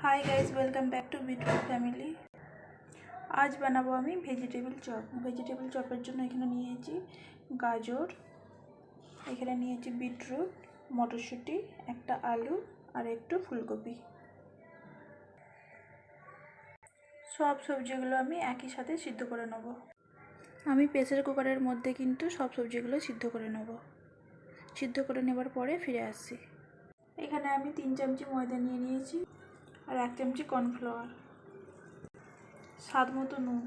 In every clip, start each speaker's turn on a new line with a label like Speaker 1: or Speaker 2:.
Speaker 1: Hi guys, welcome back to beetroot family. आज बनाबो आमी भेजिटेबल चप। भेजिटेबल चपेर जोन्नो एखाने नियेछि गाजर, एखाने नियेछि बीटरूट, मटरशुटी, एकटा आलू और एकटू फुलकपि। सब सब्जिगुलो आमी एकई साथे सिद्ध करे नेब। आमी प्रेसार कुकारेर मध्य किन्तु सब सब्जिगुलो सिद्ध करे नेब। सिद्ध करे नेबार परे फिरे आसछि। एखाने आमी 3 चामची मयदा निये नियेछि और 1 चामची कर्नफ्लावर, स्वाद मतो नुन।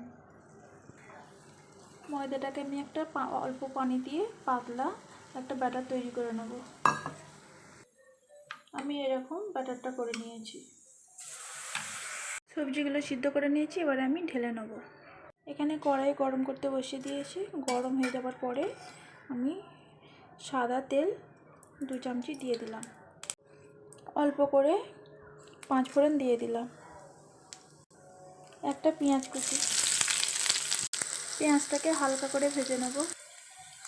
Speaker 1: मयदाटाके आमी एकटा अल्प पानी दिए पातला एक बैटार तैरी करे नेब। आमी एरकम बैटारटा करे नियेछि। सब्जिगुलो सिद्ध करे नियेछि, एबारे आमी ढेले नेब। एखाने कड़ाई गरम करते बसिए दिएछि। गरम हये जाबार परे आमी सादा तेल 2 चामची दिए दिलाम। अल्प करे 5 फोड़न दिए दिलाम। একটা পেঁয়াজ কুচি, পেঁয়াজটাকে হালকা করে ভেজে নেব।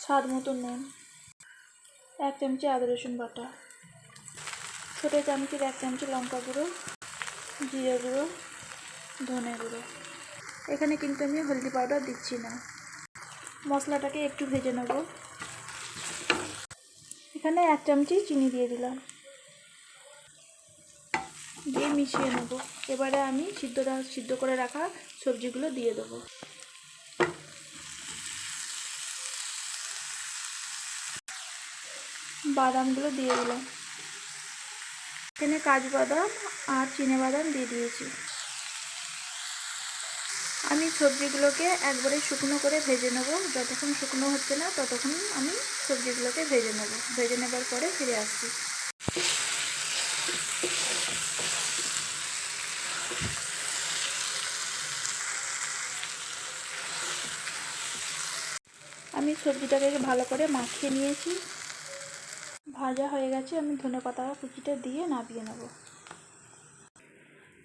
Speaker 1: স্বাদ মতো নুন, 1 চামচি আদা রসুন বাটা, ছোটো চামচির 1 চামচি লঙ্কা গুঁড়ো, জিরে গুঁড়ো, ধনে গুঁড়ো। এখানে কিন্তু আমি হলদি পাউডার দিচ্ছি না। মশলাটাকে একটু ভেজে নেব। এখানে 1 চামচি চিনি দিয়ে দিলাম, দিয়ে মিশিয়ে নেব। এবারে আমি সিদ্ধ করে রাখা সবজিগুলো দিয়ে দেবো। বাদামগুলো দিয়ে দিলাম। এখানে কাজু বাদাম আর চিনে বাদাম দিয়ে দিয়েছি। আমি সবজিগুলোকে একবারে শুকনো করে ভেজে নেব। যতক্ষণ শুকনো হচ্ছে না ততক্ষণ আমি সবজিগুলোকে ভেজে নেব। ভেজে নেবার পরে ফিরে আসছি। আমি সবজিটাকে ভালো করে মাখিয়ে নিয়েছি। ভাজা হয়ে গেছে। আমি ধনেপাতা কুচিটা দিয়ে নামিয়ে নেব।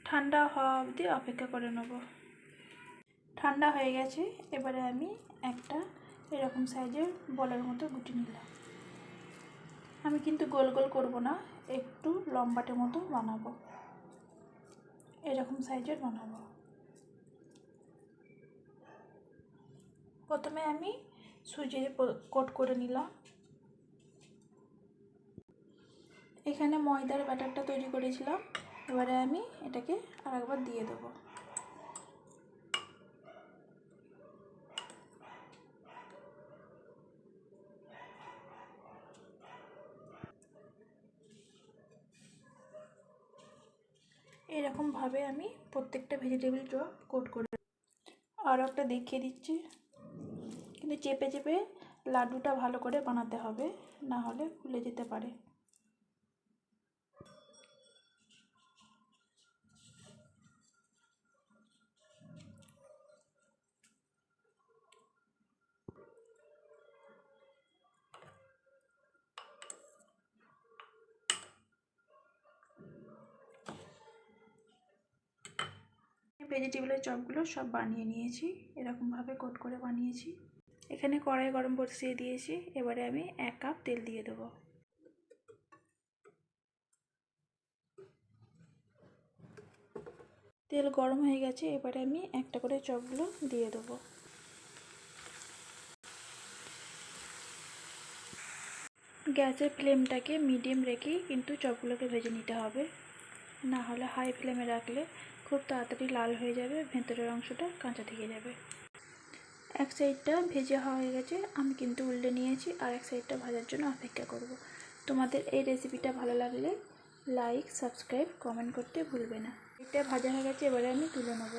Speaker 1: ঠান্ডা হওয়া অবধি অপেক্ষা করে নেব। ঠান্ডা হয়ে গেছে। এবারে আমি একটা এরকম সাইজের বলের মতো গুটি নিলাম। আমি কিন্তু গোল গোল করব না, একটু লম্বাটে মতো বানাবো। এরকম সাইজের বানাবো। প্রথমে আমি সুজি কোট করে নিলাম। এখানে ময়দার ব্যাটারটা তৈরি করেছিলাম। এবারে আমি এটাকে আরেকবার দিয়ে দেব। এরকম ভাবে আমি প্রত্যেকটা ভেজিটেবল চপ কোট করে। আর একটা দেখিয়ে দিচ্ছি, কিন্তু চেপে চেপে লাড্ডুটা ভালো করে বানাতে হবে, না হলে ফুলে যেতে পারে। ভেজিটেবলের চপগুলো সব বানিয়ে নিয়েছি। এরকমভাবে কোট করে বানিয়েছি। এখানে কড়াই গরম বসিয়ে দিয়েছি। এবারে আমি 1 কাপ তেল দিয়ে দেব। তেল গরম হয়ে গেছে। এবারে আমি একটা করে চপগুলো দিয়ে দেব। গ্যাসের ফ্লেমটাকে মিডিয়াম রেখেই কিন্তু চপগুলোকে ভেজে নিতে হবে, না হলে হাই ফ্লেমে রাখলে খুব তাড়াতাড়ি লাল হয়ে যাবে, ভেতরের অংশটা কাঁচা থেকে যাবে। এক সাইডটা ভেজে হয়ে গেছে। আমি কিন্তু উল্টে নিয়েছি আর এক সাইডটা ভাজার জন্য অপেক্ষা করব। তোমাদের এই রেসিপিটা ভালো লাগলে লাইক, সাবস্ক্রাইব, কমেন্ট করতে ভুলবে না। এটা ভাজা হয়ে গেছে। এবারে আমি তুলে নেব।